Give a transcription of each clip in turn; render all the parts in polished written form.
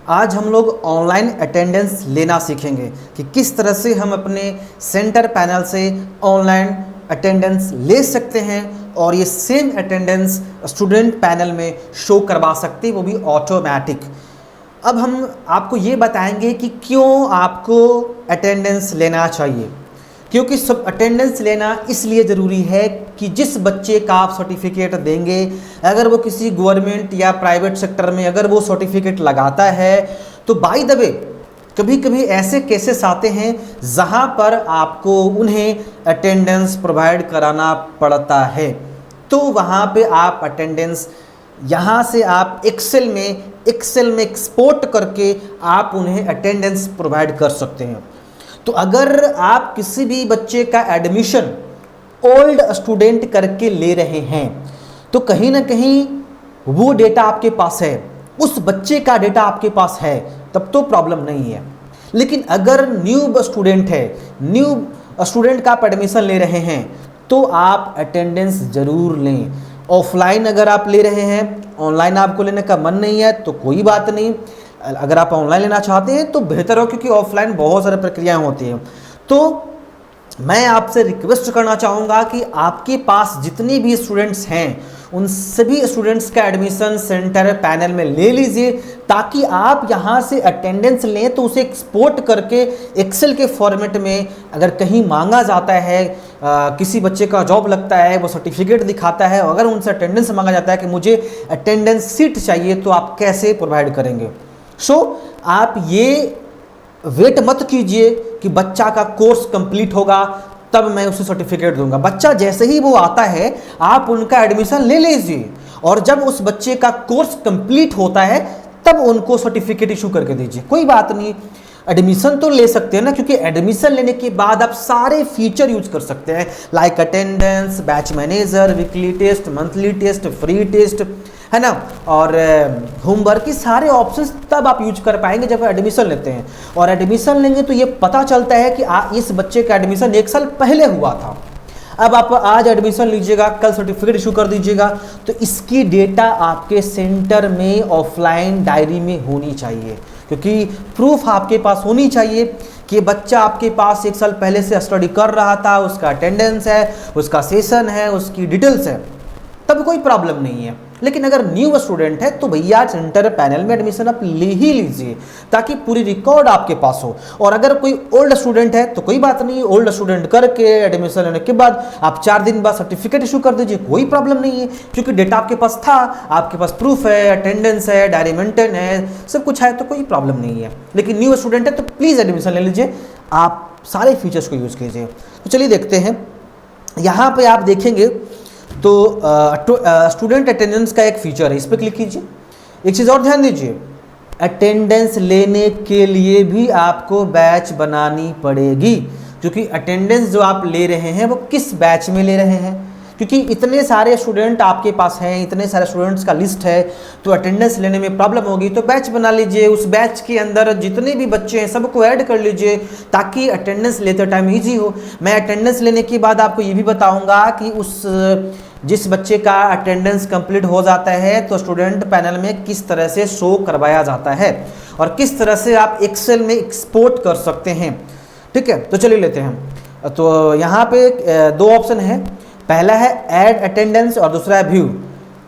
आज हम लोग ऑनलाइन अटेंडेंस लेना सीखेंगे कि किस तरह से हम अपने सेंटर पैनल से ऑनलाइन अटेंडेंस ले सकते हैं और ये सेम अटेंडेंस स्टूडेंट पैनल में शो करवा सकते हैं, वो भी ऑटोमेटिक। अब हम आपको ये बताएंगे कि क्यों आपको अटेंडेंस लेना चाहिए। क्योंकि सब अटेंडेंस लेना इसलिए ज़रूरी है कि जिस बच्चे का आप सर्टिफिकेट देंगे, अगर वो किसी गवर्नमेंट या प्राइवेट सेक्टर में अगर वो सर्टिफिकेट लगाता है तो बाय द वे कभी कभी ऐसे केसेस आते हैं जहां पर आपको उन्हें अटेंडेंस प्रोवाइड कराना पड़ता है। तो वहां पे आप अटेंडेंस यहाँ से आप एक्सेल में एक्सपोर्ट करके आप उन्हें अटेंडेंस प्रोवाइड कर सकते हैं। तो अगर आप किसी भी बच्चे का एडमिशन ओल्ड स्टूडेंट करके ले रहे हैं तो कहीं ना कहीं वो डेटा आपके पास है, उस बच्चे का डेटा आपके पास है, तब तो प्रॉब्लम नहीं है। लेकिन अगर न्यू स्टूडेंट का आप एडमिशन ले रहे हैं तो आप अटेंडेंस ज़रूर लें। ऑफलाइन अगर आप ले रहे हैं, ऑनलाइन आपको लेने का मन नहीं है तो कोई बात नहीं, अगर आप ऑनलाइन लेना चाहते हैं तो बेहतर हो, क्योंकि ऑफलाइन बहुत सारी प्रक्रियाएं होती हैं। तो मैं आपसे रिक्वेस्ट करना चाहूँगा कि आपके पास जितने भी स्टूडेंट्स हैं उन सभी स्टूडेंट्स का एडमिशन सेंटर पैनल में ले लीजिए, ताकि आप यहाँ से अटेंडेंस लें तो उसे एक्सपोर्ट करके एक्सेल के फॉर्मेट में अगर कहीं मांगा जाता है, किसी बच्चे का जॉब लगता है, वो सर्टिफिकेट दिखाता है, अगर उनसे अटेंडेंस मांगा जाता है कि मुझे अटेंडेंस सीट चाहिए, तो आप कैसे प्रोवाइड करेंगे। आप ये वेट मत कीजिए कि बच्चा का कोर्स कंप्लीट होगा तब मैं उसे सर्टिफिकेट दूंगा। बच्चा जैसे ही वो आता है आप उनका एडमिशन ले लीजिए, और जब उस बच्चे का कोर्स कंप्लीट होता है तब उनको सर्टिफिकेट इशू करके दीजिए। कोई बात नहीं, एडमिशन तो ले सकते हैं ना, क्योंकि एडमिशन लेने के बाद आप सारे फीचर यूज कर सकते हैं, like attendance, batch manager, weekly test, monthly test, free test, है ना, और होमवर्क की सारे ऑप्शंस तब आप यूज कर पाएंगे जब एडमिशन लेते हैं। और एडमिशन लेंगे तो ये पता चलता है कि इस बच्चे का एडमिशन 1 साल पहले हुआ था। अब आप आज एडमिशन लीजिएगा, कल सर्टिफिकेट इशू कर दीजिएगा, तो इसकी डेटा आपके सेंटर में ऑफलाइन डायरी में होनी चाहिए, क्योंकि प्रूफ आपके पास होनी चाहिए कि बच्चा आपके पास 1 साल पहले से स्टडी कर रहा था, उसका अटेंडेंस है, उसका सेशन है, उसकी डिटेल्स है, तब कोई प्रॉब्लम नहीं है। लेकिन अगर न्यू स्टूडेंट है तो भैया सेंटर पैनल में एडमिशन आप ले ही लीजिए, ताकि पूरी रिकॉर्ड आपके पास हो। और अगर कोई ओल्ड स्टूडेंट है तो कोई बात नहीं, ओल्ड स्टूडेंट करके एडमिशन लेने के बाद आप 4 दिन बाद सर्टिफिकेट इशू कर दीजिए, कोई प्रॉब्लम नहीं है, क्योंकि डेटा आपके पास था, आपके पास प्रूफ है, अटेंडेंस है, डायरी मेंटेन है, सब कुछ है, तो कोई प्रॉब्लम नहीं है। लेकिन न्यू स्टूडेंट है तो प्लीज़ एडमिशन ले लीजिए, आप सारे फीचर्स को यूज़ कीजिए। तो चलिए देखते हैं, यहाँ पर आप देखेंगे तो स्टूडेंट अटेंडेंस का एक फीचर है, इस पर क्लिक कीजिए। एक चीज़ और ध्यान दीजिए, अटेंडेंस लेने के लिए भी आपको बैच बनानी पड़ेगी, क्योंकि अटेंडेंस जो आप ले रहे हैं वो किस बैच में ले रहे हैं, क्योंकि इतने सारे स्टूडेंट आपके पास हैं, इतने सारे स्टूडेंट्स का लिस्ट है, तो अटेंडेंस लेने में प्रॉब्लम होगी। तो बैच बना लीजिए, उस बैच के अंदर जितने भी बच्चे हैं सबको ऐड कर लीजिए, ताकि अटेंडेंस लेते टाइम ईजी हो। मैं अटेंडेंस लेने के बाद आपको ये भी बताऊंगा कि जिस बच्चे का अटेंडेंस कंप्लीट हो जाता है तो स्टूडेंट पैनल में किस तरह से शो करवाया जाता है और किस तरह से आप एक्सेल में एक्सपोर्ट कर सकते हैं। ठीक है, तो चलिए लेते हैं। तो यहाँ पे 2 ऑप्शन है, पहला है ऐड अटेंडेंस और दूसरा है व्यू।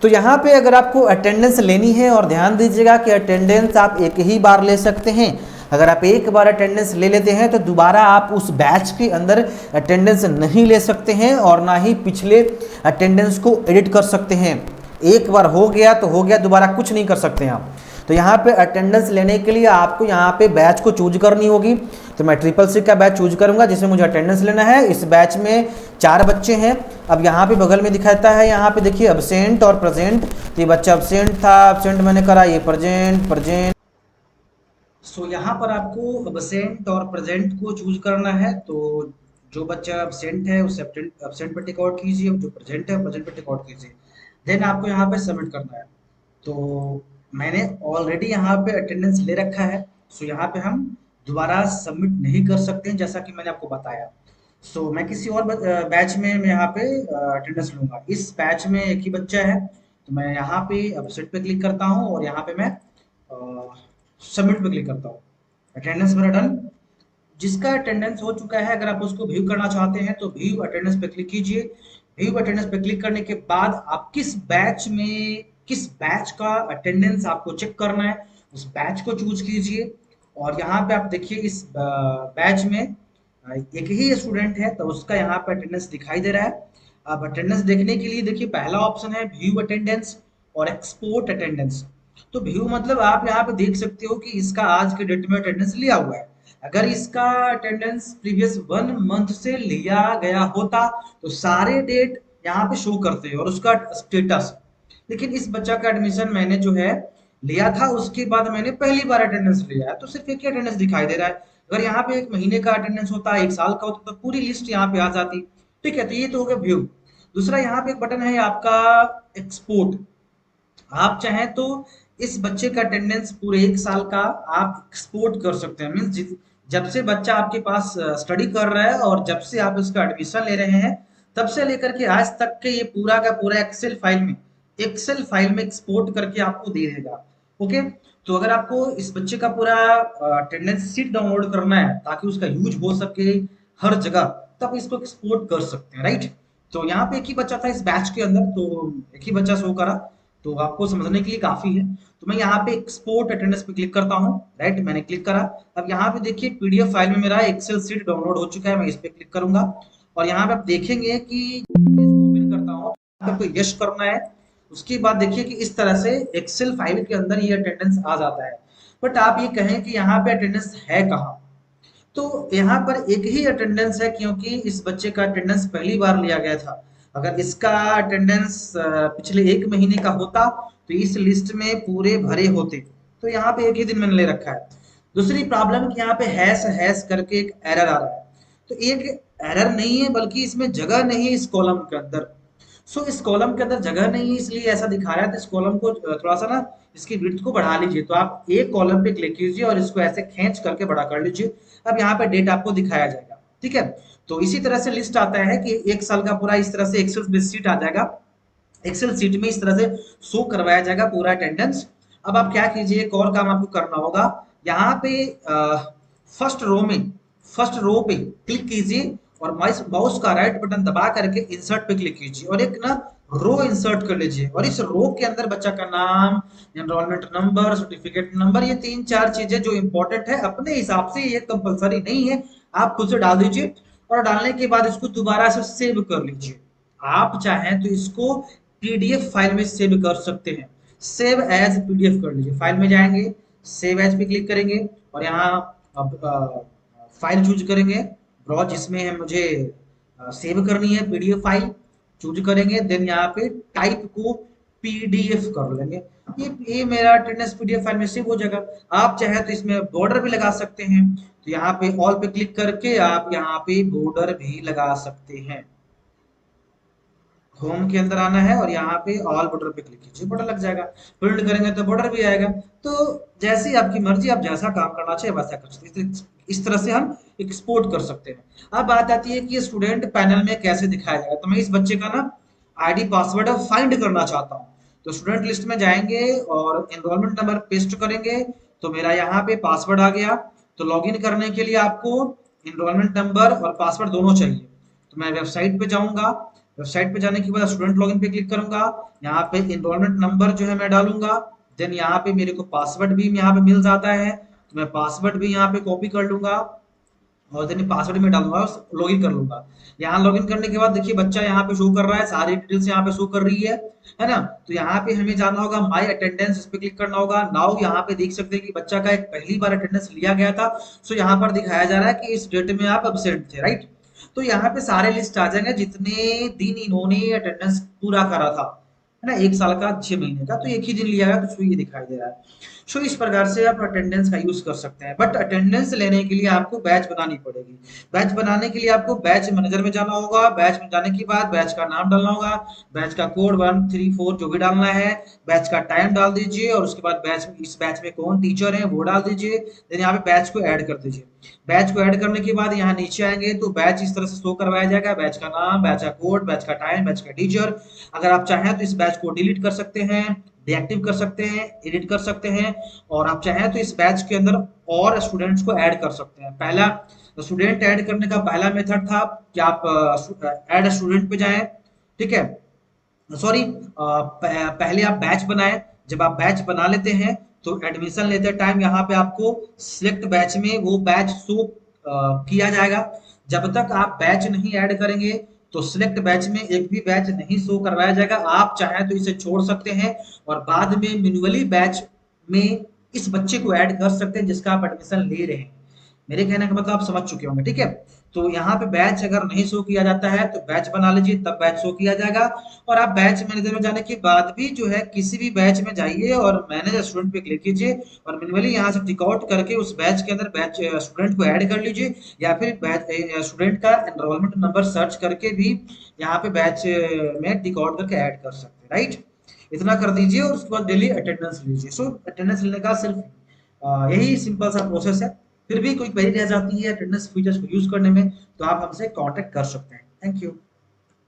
तो यहाँ पे अगर आपको अटेंडेंस लेनी है, और ध्यान दीजिएगा कि अटेंडेंस आप एक ही बार ले सकते हैं। अगर आप एक बार अटेंडेंस ले लेते हैं तो दोबारा आप उस बैच के अंदर अटेंडेंस नहीं ले सकते हैं, और ना ही पिछले अटेंडेंस को एडिट कर सकते हैं। एक बार हो गया तो हो गया, दोबारा कुछ नहीं कर सकते हैं आप। तो यहाँ पे अटेंडेंस लेने के लिए आपको यहाँ पे बैच को चूज करनी होगी। तो मैं CCC का बैच चूज करूँगा जिसमें मुझे अटेंडेंस लेना है। इस बैच में 4 बच्चे हैं। अब यहाँ पे बगल में दिखाता है, यहाँ पे देखिए अब्सेंट और प्रेजेंट। तो ये बच्चा अब्सेंट था, अब्सेंट मैंने करा, ये प्रेजेंट। सो यहाँ पर आपको अब्सेंट और प्रेजेंट को चूज करना है। तो जो बच्चा अब्सेंट है उसे अब्सेंट पे टिक आउट कीजिए, जो प्रेजेंट है प्रेजेंट पे टिक आउट कीजिए। देन आपको यहाँ पे सबमिट करना है। तो मैंने ऑलरेडी यहाँ पे अटेंडेंस ले रखा है, सो यहाँ पे हम दोबारा सबमिट नहीं कर सकते हैं, जैसा कि मैंने आपको बताया। सो मैं किसी और बैच में मैं यहाँ पे अटेंडेंस लूंगा। इस बैच में एक ही बच्चा है, तो मैं यहाँ पे अब्सेंट पे क्लिक करता हूँ और यहाँ पे मैं सबमिट पे क्लिक करता हूँ, अटेंडेंस मेरा डन। जिसका अटेंडेंस हो चुका है, अगर आप उसको व्यू करना चाहते हैं तो व्यू अटेंडेंस पे क्लिक कीजिए। व्यू अटेंडेंस पे क्लिक करने के बाद आप किस बैच का अटेंडेंस आपको चेक करना है, उस बैच को चूज कीजिए। और यहाँ पे आप देखिए इस बैच में एक ही स्टूडेंट है तो उसका यहाँ पे अटेंडेंस दिखाई दे रहा है। अब अटेंडेंस देखने के लिए देखिए पहला ऑप्शन है व्यू अटेंडेंस और एक्सपोर्ट अटेंडेंस। तो व्यू मतलब आप यहाँ पे देख सकते हो कि इसका आज के डेट में अटेंडेंस लिया हुआ है। अगर इसका अटेंडेंस प्रीवियस 1 मंथ से लिया गया होता तो सारे डेट यहाँ पे शो करते हैं और उसका स्टेटस। लेकिन इस बच्चा का एडमिशन मैंने जो है लिया था, उसके बाद मैंने पहली बार अटेंडेंस लिया है तो सिर्फ एक ही अटेंडेंस दिखाई दे रहा है। अगर यहाँ पे 1 महीने का अटेंडेंस होता, 1 साल का होता तो पूरी लिस्ट यहाँ पे आ जाती। ठीक है, तो ये तो हो गया व्यू। दूसरा यहाँ पे एक बटन है आपका एक्सपोर्ट। आप चाहें तो इस बच्चे का अटेंडेंस पूरे 1 साल का आप एक्सपोर्ट कर सकते हैं। मीन्स जब से बच्चा आपके पास स्टडी कर रहा है और जब से आप इसका एडमिशन ले रहे हैं, तब से लेकर के आज तक के ये पूरा का पूरा एक्सेल फाइल में एक्सपोर्ट करके आपको दे देगा। ओके, तो अगर आपको इस बच्चे का पूरा अटेंडेंस शीट डाउनलोड करना है ताकि उसका यूज हो सके हर जगह, तो आप इसको एक्सपोर्ट कर सकते हैं, राइट। तो यहाँ पे एक ही बच्चा था इस बैच के अंदर, तो एक ही बच्चा शो करा, तो आपको समझने के लिए काफी है। तो मैं यहाँ पे एक्सपोर्ट अटेंडेंस पे क्लिक करता हूँ, राइट, मैंने क्लिक करा। अब यहाँ पे देखिए पीडीएफ फाइल में मेरा एक्सेल सीट डाउनलोड हो चुका है, मैं इस पे क्लिक करूंगा और यहाँ पे आप देखेंगे कि ओपन करता हूँ, आपको यस करना है। उसके बाद देखिए कि इस तरह से एक्सेल फाइल के अंदर ये अटेंडेंस आ जाता है। बट आप ये कहें कि यहाँ पे अटेंडेंस है कहाँ, तो यहाँ पर एक ही अटेंडेंस है क्योंकि इस बच्चे का अटेंडेंस पहली बार लिया गया था। अगर इसका अटेंडेंस पिछले 1 महीने का होता तो इस लिस्ट में पूरे भरे होते। तो यहाँ पे एक ही दिन मैंने ले रखा है। दूसरी प्रॉब्लम कि यहाँ पे हैश हैश करके एक एरर आ रहा है। तो एक एरर नहीं है, बल्कि इसमें जगह नहीं है इस कॉलम के अंदर। सो इस कॉलम के अंदर जगह नहीं है इसलिए ऐसा दिखा रहा है। तो इस कॉलम को थोड़ा सा ना इसकी विड्थ को बढ़ा लीजिए। तो आप एक कॉलम पे क्लिक कीजिए और इसको ऐसे खींच करके बड़ा कर लीजिए। अब यहाँ पे डेट आपको दिखाया जाएगा। ठीक है, तो इसी तरह से लिस्ट आता है कि 1 साल का पूरा इस तरह से एक्सेल शीट आ जाएगा। एक्सेल शीट में इस तरह से शो करवाया जाएगा पूरा अटेंडेंस। अब आप क्या कीजिए, एक और काम आपको करना होगा। यहाँ पे फर्स्ट रो पे क्लिक कीजिए और माउस का राइट बटन दबा करके इंसर्ट पे क्लिक कीजिए और एक ना रो इंसर्ट कर लीजिए। और इस रो के अंदर बच्चा का नाम, एनरोलमेंट नंबर, सर्टिफिकेट नंबर, ये 3-4 चीजें जो इंपॉर्टेंट है अपने हिसाब से, ये कंपलसरी नहीं है, आप खुद से डाल दीजिए। और डालने के बाद इसको दोबारा से सेव कर लीजिए। आप चाहें तो इसको पीडीएफ फाइल में सेव कर सकते हैं। सेव एज पीडीएफ कर लीजिए, फाइल में जाएंगे, सेव एज पे क्लिक करेंगे और यहाँ अब फाइल चूज करेंगे, ब्राउज जिसमें है मुझे सेव करनी है पीडीएफ फाइल, चूज करेंगे। देन यहाँ पे टाइप को पीडीएफ कर लेंगे। ये मेरा अटेंडेंस पीडीएफ फाइल में सेव हो जाएगा। आप चाहे तो इसमें बॉर्डर भी लगा सकते हैं, तो यहाँ पे ऑल पे क्लिक करके आप यहाँ पे बॉर्डर भी लगा सकते हैं। होम के अंदर आना है और यहाँ पे ऑल बॉर्डर पे क्लिक कीजिए, बॉर्डर लग जाएगा। प्रिंट करेंगे तो बॉर्डर भी आएगा। तो जैसी आपकी मर्जी, आप जैसा काम करना चाहिए वैसा कर सकते हैं। इस तरह से हम एक्सपोर्ट कर सकते हैं। अब बात आती है कि स्टूडेंट पैनल में कैसे दिखाया जाएगा। तो मैं इस बच्चे का ना आईडी पासवर्ड फाइंड करना चाहता हूँ। तो स्टूडेंट लिस्ट में जाएंगे और एनरोलमेंट नंबर पेस्ट करेंगे, तो मेरा यहाँ पे पासवर्ड आ गया। तो लॉगिन करने के लिए आपको एनरोलमेंट नंबर और पासवर्ड दोनों चाहिए। तो मैं वेबसाइट पे जाऊंगा, वेबसाइट पे जाने के बाद स्टूडेंट लॉगिन पे क्लिक करूंगा। यहाँ पे एनरोलमेंट नंबर जो है मैं डालूंगा। देन यहाँ पे मेरे को पासवर्ड भी यहाँ पे मिल जाता है, तो मैं पासवर्ड भी यहाँ पे कॉपी कर लूंगा और देन पासवर्ड में डालूंगा और लॉगिन कर लूंगा। यहाँ लॉगिन करने के बाद देखिए बच्चा यहाँ पे शो कर रहा है, सारी डिटेल्स यहाँ पे शो कर रही है ना। तो यहाँ पे हमें जाना होगा माय अटेंडेंस, इस पे क्लिक करना होगा। नाउ यहाँ पे देख सकते हैं कि बच्चा का एक पहली बार अटेंडेंस लिया गया था। सो यहाँ पर दिखाया जा रहा है कि इस डेट में आप एब्सेंट थे, राइट। तो यहाँ पे सारे लिस्ट आ जाएंगे जितने दिन इन्होंने अटेंडेंस पूरा करा था, है ना, 1 साल का 6 महीने का। तो एक ही दिन लिया गया तो ये दिखाई दे रहा है। सो इस प्रकार से आप अटेंडेंस का यूज कर सकते हैं। बट अटेंडेंस लेने के लिए आपको बैच बनानी पड़ेगी। बैच बनाने के लिए आपको बैच मैनेजर में जाना होगा। बैच में जाने के बाद बैच का नाम डालना होगा, बैच का कोड 134 जो भी डालना है, बैच का टाइम डाल दीजिए और उसके बाद बैच इस बैच में कौन टीचर है वो डाल दीजिए। देन यहाँ पे बैच को ऐड कर दीजिए। बैच को ऐड करने के बाद यहाँ नीचे आएंगे तो बैच इस तरह से शो करवाया जाएगा, बैच का नाम, बैच का कोड, बैच का टाइम, बैच का टीचर। अगर आप चाहें तो इस बैच को डिलीट कर सकते हैं, डीएक्टिव कर सकते हैं, एडिट कर सकते हैं, और आप चाहें तो इस बैच के अंदर और स्टूडेंट्स को ऐड कर सकते हैं। पहला स्टूडेंट ऐड करने का पहला मेथड था कि आप ऐड स्टूडेंट पे जाएं, ठीक है, सॉरी, पहले आप बैच बनाएं। जब आप बैच बना लेते हैं तो एडमिशन लेते टाइम यहाँ पे आपको सिलेक्ट बैच में वो बैच शो किया जाएगा। जब तक आप बैच नहीं ऐड करेंगे तो सिलेक्ट बैच में एक भी बैच नहीं शो करवाया जाएगा। आप चाहें तो इसे छोड़ सकते हैं और बाद में मैन्युअली बैच में इस बच्चे को ऐड कर सकते हैं जिसका आप एडमिशन ले रहे हैं। मेरे कहने का मतलब आप समझ चुके होंगे, ठीक है। तो यहाँ पे बैच अगर नहीं शो किया जाता है तो बैच बना लीजिए, तब बैच शो किया जाएगा। और आप बैच मैनेजर में जाने के बाद भी जो है किसी भी बैच में जाइए और मैनेज स्टूडेंट पे क्लिक कीजिए और मैन्युअली यहाँ से टिक आउट करके उस बैच के अंदर बैच स्टूडेंट को ऐड कर लीजिए, या फिर बैच स्टूडेंट का एनरोलमेंट नंबर सर्च करके भी यहाँ पे बैच में टिक आउट करके ऐड कर सकते हैं, राइट। इतना कर दीजिए और उसके बाद डेली अटेंडेंस लीजिए। सो अटेंडेंस लेने का सिर्फ यही सिंपल सा प्रोसेस है। फिर भी कोई क्वेरी रह जाती है अटेंडेंस फीचर्स को यूज करने में तो आप हमसे कांटेक्ट कर सकते हैं। Thank you.